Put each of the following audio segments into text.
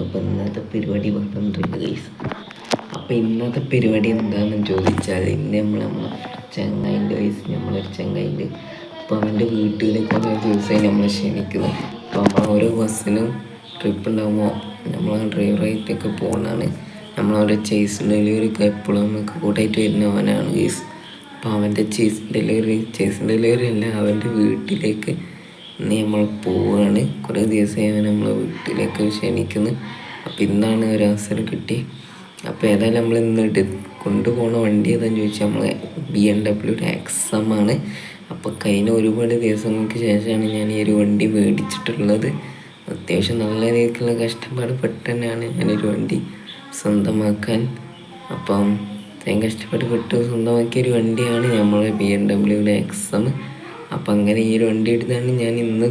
അപ്പോൾ ഇന്നത്തെ പരിപാടി പറഞ്ഞിട്ടുണ്ട് ഗൈസ്. അപ്പോൾ ഇന്നത്തെ പരിപാടി എന്താണെന്ന് ചോദിച്ചാൽ ഇന്ന് നമ്മളെ ചങ്ങായിൻ്റെ ഗൈസ്, നമ്മളൊരു ചങ്ങായിൻ്റെ. അപ്പോൾ അവൻ്റെ വീട്ടിലേക്ക് കുറേ ദിവസമായി നമ്മൾ ക്ഷണിക്കുന്നത്. അപ്പോൾ നമ്മൾ ഓരോ ബസ്സിനും ട്രിപ്പ് ഉണ്ടാകുമ്പോൾ നമ്മൾ ഡ്രൈവറായിട്ടൊക്കെ പോകുന്നതാണ്. നമ്മളവരെ ചേസ് ഡെലിവറിക്ക് എപ്പോഴും നമുക്ക് കൂട്ടായിട്ട് വരുന്നവനാണ് ഗൈസ്. അപ്പോൾ അവൻ്റെ ചേസ് ഡെലിവറി അല്ല, അവൻ്റെ വീട്ടിലേക്ക് ഇന്ന് നമ്മൾ പോവുകയാണ്. കുറേ ദിവസമായി അവൻ നമ്മളെ വീട്ടിലേക്ക് ക്ഷണിക്കുന്നു. അപ്പോൾ ഇന്നാണ് ഒരു അവസരം കിട്ടി. അപ്പോൾ ഏതായാലും നമ്മൾ ഇന്ന് കൊണ്ടുപോകുന്ന വണ്ടി ഏതാണെന്ന് ചോദിച്ചാൽ നമ്മൾ BMW XM ആണ്. അപ്പോൾ കഴിഞ്ഞ ഒരുപാട് ദിവസങ്ങൾക്ക് ശേഷമാണ് ഞാൻ ഈ ഒരു വണ്ടി മേടിച്ചിട്ടുള്ളത്. അത്യാവശ്യം നല്ല രീതിക്കുള്ള കഷ്ടപ്പാട് പെട്ടെന്നാണ് ഞാനൊരു വണ്ടി സ്വന്തമാക്കാൻ. അപ്പം അത്രയും കഷ്ടപ്പെട്ട് സ്വന്തമാക്കിയൊരു വണ്ടിയാണ് നമ്മളെ BMW XM. അപ്പം അങ്ങനെ ഈ ഒരു വണ്ടി എടുത്താണ് ഞാൻ ഇന്ന്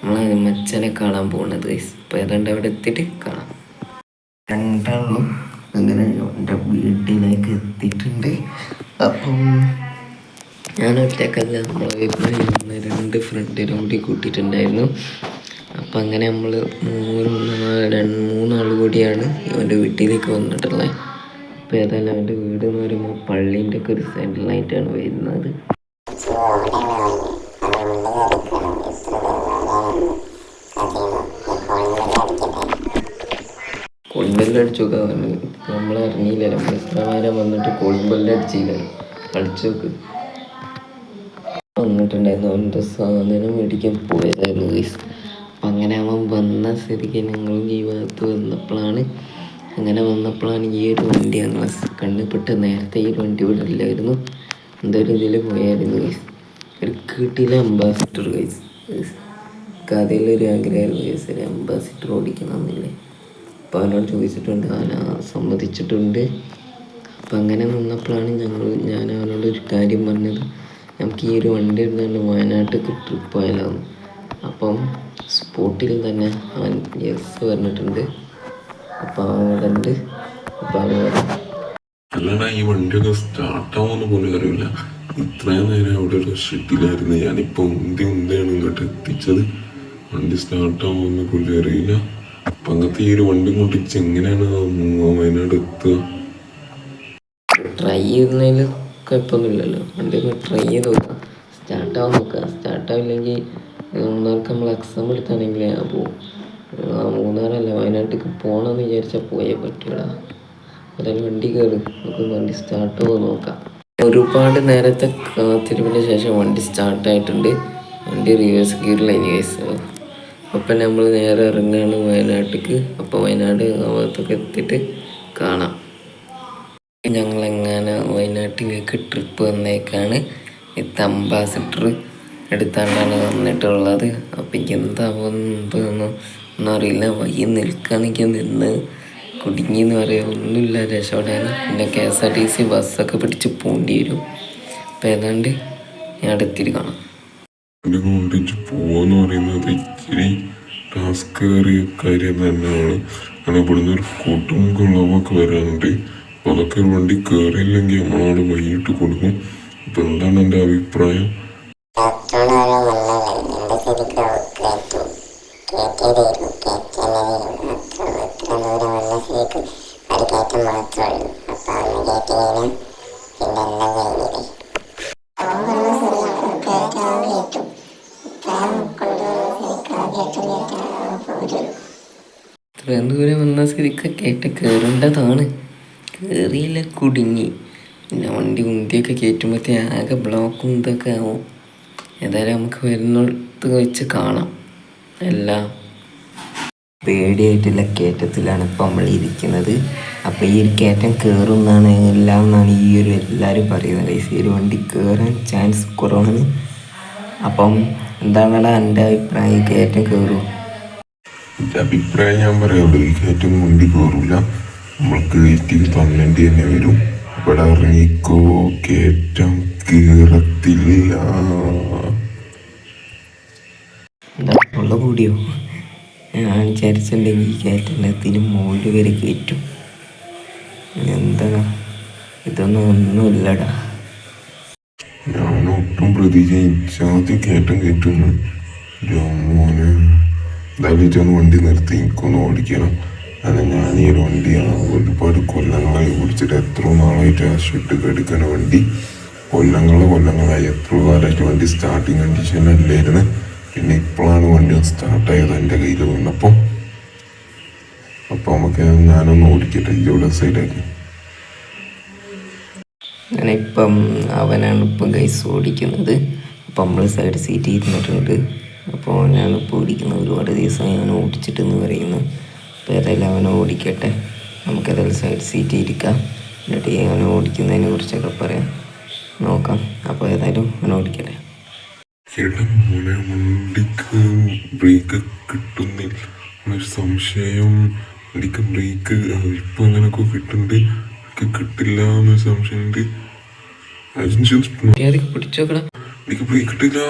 നമ്മളെ മച്ചനെ കാണാൻ പോകുന്നത് ഗൈസ്. അപ്പോൾ ഏതാണ്ട് അവിടെ എത്തിയിട്ട് കാണാം. രണ്ടാളും അങ്ങനെ എൻ്റെ വീട്ടിലേക്ക് എത്തിയിട്ടുണ്ട്. അപ്പം ഞാൻ ഒറ്റക്കല്ല, നമ്മളെ രണ്ട് ഫ്രണ്ടിനും കൂടി കൂട്ടിയിട്ടുണ്ടായിരുന്നു. അപ്പം അങ്ങനെ നമ്മൾ മൂന്നാൾ കൂടിയാണ് ഇവൻ്റെ വീട്ടിലേക്ക് വന്നിട്ടുള്ളത്. അപ്പോൾ ഏതായാലും അവൻ്റെ വീട് എന്ന് പറയുമ്പോൾ പള്ളീൻ്റെ ഒക്കെ ഒരു സൈഡിലായിട്ടാണ് വരുന്നത്. കോളിംബെല്ലടിച്ചോക്കെ നമ്മൾ അറിഞ്ഞില്ല, നമ്മൾ ഇത്രമാരം വന്നിട്ട് കോളിംബെല്ലടിച്ചില്ല. കളിച്ചു നോക്ക് വന്നിട്ടുണ്ടായിരുന്നു. അവൻ്റെ സാധനം മേടിക്കാൻ പോയതായിരുന്നു ഗൈസ്. അപ്പം അങ്ങനെ അവൻ വന്ന സ്ഥിതിക്ക് ഞങ്ങളും ഈ ഭാഗത്ത് വന്നപ്പോഴാണ് ഈ ഒരു വണ്ടി ഞങ്ങൾ കണ്ടുപെട്ട്. നേരത്തെ ഈ ഒരു വണ്ടി ഇവിടെ ഇല്ലായിരുന്നു, എന്തായാലും ഇതിൽ പോയായിരുന്നു ഗൈസ്. ഒരു കിട്ടിയില്ല അംബാസിഡർ ഗൈസ്. കഥയിലൊരു ആഗ്രഹമായിരുന്നു ഗൈസ്, ഒരു അംബാസിഡർ ഓടിക്കണമെന്നില്ലേ. അപ്പോൾ അവനോട് ചോദിച്ചിട്ടുണ്ട്, അവൻ സമ്മതിച്ചിട്ടുണ്ട്. അപ്പം അങ്ങനെ വന്നപ്പോഴാണ് ഞാൻ അവനോട് ഒരു കാര്യം പറഞ്ഞത്, നമുക്ക് ഈ ഒരു വണ്ടി എടുത്തുകൊണ്ട് വയനാട്ടിലേക്ക് ട്രിപ്പ് പോയാലാന്ന്. അപ്പം സ്പോട്ടിൽ തന്നെ അവൻ യെസ് പറഞ്ഞിട്ടുണ്ട്. അപ്പം അവിടെ ഉണ്ട്. അപ്പം അല്ലടാ, ഈ വണ്ടിയൊക്കെ സ്റ്റാർട്ടാവുമെന്ന് പോലും അറിയില്ല. ഇത്രയും നേരം അവിടെ ഒരു ഷെഡിലായിരുന്നു. ഞാനിപ്പോൾ ഉന്തിയാണ് ഇങ്ങോട്ട് എത്തിച്ചത്. വണ്ടി സ്റ്റാർട്ടാവുമെന്ന് പോലും അറിയില്ല. അപ്പം അങ്ങനത്തെ ഈ ഒരു വണ്ടി കൊണ്ടിച്ച് എങ്ങനെയാണ് വയനാട് എത്തുക? ട്രൈ ചെയ്യുന്നതിൽ കുഴപ്പമൊന്നുമില്ലല്ലോ. വണ്ടി ഒന്ന് ട്രൈ ചെയ്ത് നോക്കാം, സ്റ്റാർട്ടാവാൻ നോക്കുക. സ്റ്റാർട്ടാവില്ലെങ്കിൽ മൂന്നാർക്ക് നമ്മൾ എക്സാം എടുത്താണെങ്കിൽ ഞാൻ പോവും. മൂന്നാറല്ല, വയനാട്ടിലേക്ക് പോകണമെന്ന് വിചാരിച്ചാൽ പോയേ പറ്റുക. അതായത് വണ്ടി കയറി നമുക്ക് വണ്ടി സ്റ്റാർട്ടാവുക നോക്കാം. ഒരുപാട് നേരത്തെ കാത്തിരിപ്പിന് ശേഷം വണ്ടി സ്റ്റാർട്ടായിട്ടുണ്ട്. വണ്ടി റിവേഴ്സ് ഗിയറിലായി ഗൈസ്. അപ്പം നമ്മൾ നേരെ ഇറങ്ങുകയാണ് വയനാട്ടിലേക്ക്. അപ്പോൾ വയനാട് ഭാഗത്തൊക്കെ എത്തിയിട്ട് കാണാം. ഞങ്ങളെങ്ങനെ വയനാട്ടിലേക്ക് ട്രിപ്പ് വന്നേക്കാണ്. ഇത് അംബാസിഡർ എടുത്താണ്ടാണ് വന്നിട്ടുള്ളത്. അപ്പം എനിക്ക് എന്താവുന്നൊന്നും അറിയില്ല. വയ്യ നിൽക്കുകയാണെങ്കിൽ നിന്ന് കുടുങ്ങിയെന്ന് പറയാൻ ഒന്നുമില്ല, രക്ഷപ്പെടാൻ. പിന്നെ KSRTC ബസ്സൊക്കെ പിടിച്ച് പോകേണ്ടി വരും. അപ്പം ഏതാണ്ട് ഞാൻ അടുത്തിട്ട് കാണാം. പോവാന്ന് പറയുന്നത് ഇച്ചിരി ടാസ്ക് കയറിയ കാര്യം തന്നെയാണ്. അങ്ങനെ ഇവിടുന്ന് ഒരു കൂട്ടും കുളമൊക്കെ വരാനുണ്ട്. അപ്പോൾ അതൊക്കെ ഒരു വണ്ടി കയറിയില്ലെങ്കിൽ നമ്മളോട് വൈകിട്ട് കൊടുക്കും. അപ്പം എന്താണ് എൻ്റെ അഭിപ്രായം? ഇത്രയും ദൂരം വന്ന സ്ഥിതിക്ക് കയറ്റ കയറേണ്ടതാണ്. കയറിയില്ല, കുടുങ്ങി. പിന്നെ വണ്ടി ഉന്തിയൊക്കെ കയറ്റുമ്പോഴത്തേ ആകെ ബ്ലോക്കും ഇതൊക്കെ ആവും. ഏതായാലും നമുക്ക് വരുന്നിടത്ത് വെച്ച് കാണാം. എല്ലാം പേടിയായിട്ടുള്ള കയറ്റത്തിലാണ് ഇപ്പം നമ്മൾ ഇരിക്കുന്നത്. അപ്പോൾ ഈ ഒരു കയറ്റം കയറുന്നതാണ് എന്നാണ് എല്ലാവരും പറയുന്നത്. ഈ ഒരു വണ്ടി കയറാൻ ചാൻസ് കുറവാണ്. അപ്പം എന്താണ് എൻ്റെ അഭിപ്രായം? കയറ്റം കയറും? എൻ്റെ അഭിപ്രായം ഞാൻ പറയുള്ളൂ, ഈ കയറ്റം വണ്ടി കയറില്ല. നമ്മൾക്ക് കയറ്റിക്ക് തന്നേണ്ടി തന്നെ വരും. ഇവിടെ ഇറങ്ങിക്കോ, കയറ്റം കയറത്തില്ല. എന്താ ഉള്ള കൂടിയോ? ഞാൻ വിചാരിച്ചിട്ടുണ്ടെങ്കിൽ ഈ കയറ്റത്തിന് മുകളിൽ വരെ കയറ്റും. എന്താ ഇതൊന്നും ഒന്നുമില്ലടാ. ഞാൻ ഒട്ടും പ്രതീക്ഷിച്ചാദ്യം കയറ്റം കയറ്റുന്നു. മോനെ എന്തായാലും വണ്ടി നിർത്തി എനിക്കൊന്ന് ഓടിക്കണം. കാരണം ഞാൻ ഈ ഒരു വണ്ടിയാണ് ഒരുപാട് കൊല്ലങ്ങളായി ഓടിച്ചിട്ട് എത്ര നാളായിട്ട് ആ ഷെഡ് എടുക്കുന്ന വണ്ടി കൊല്ലങ്ങളായി എത്ര കാലമായിട്ട് വണ്ടി സ്റ്റാർട്ടിങ് കണ്ടീഷനിലല്ലായിരുന്നു. പിന്നെ ഇപ്പോഴാണ് വണ്ടി സ്റ്റാർട്ടായത് എൻ്റെ കയ്യിൽ വന്നപ്പം. അപ്പം നമുക്ക് ഞാനൊന്ന് ഓടിക്കട്ടെ ഇവിടെ സൈഡാക്കി. അങ്ങനെ ഇപ്പം അവനാണ് ഇപ്പം ഗൈസ് ഓടിക്കുന്നത്. അപ്പം നമ്മൾ സൈഡ് സീറ്റ് ഇരുന്നിട്ടുണ്ട്. അപ്പോൾ അവനാണ് ഇപ്പോൾ ഓടിക്കുന്നത്. ഒരുപാട് ദിവസം ഞാൻ ഓടിച്ചിട്ടെന്ന് പറയുന്നു. അപ്പോൾ ഏതായാലും അവനെ ഓടിക്കട്ടെ. നമുക്കേതായാലും സൈഡ് സീറ്റ് ഇരിക്കാം. എന്നിട്ട് അവനെ ഓടിക്കുന്നതിനെ കുറിച്ചൊക്കെ പറയാം, നോക്കാം. അപ്പോൾ ഏതായാലും അവനെ ഓടിക്കട്ടെ. മോനെ വണ്ടിക്ക് ബ്രേക്ക് കിട്ടുന്നില്ല ഒരു സംശയം. വണ്ടിക്ക് ബ്രേക്ക് ഇപ്പം അങ്ങനെയൊക്കെ കിട്ടുന്നുണ്ട്, കിട്ടില്ല എന്നൊരു സംശയമുണ്ട്. പിടിച്ചോക്കടാ. എനിക്ക് ബ്രേക്ക് കിട്ടില്ല.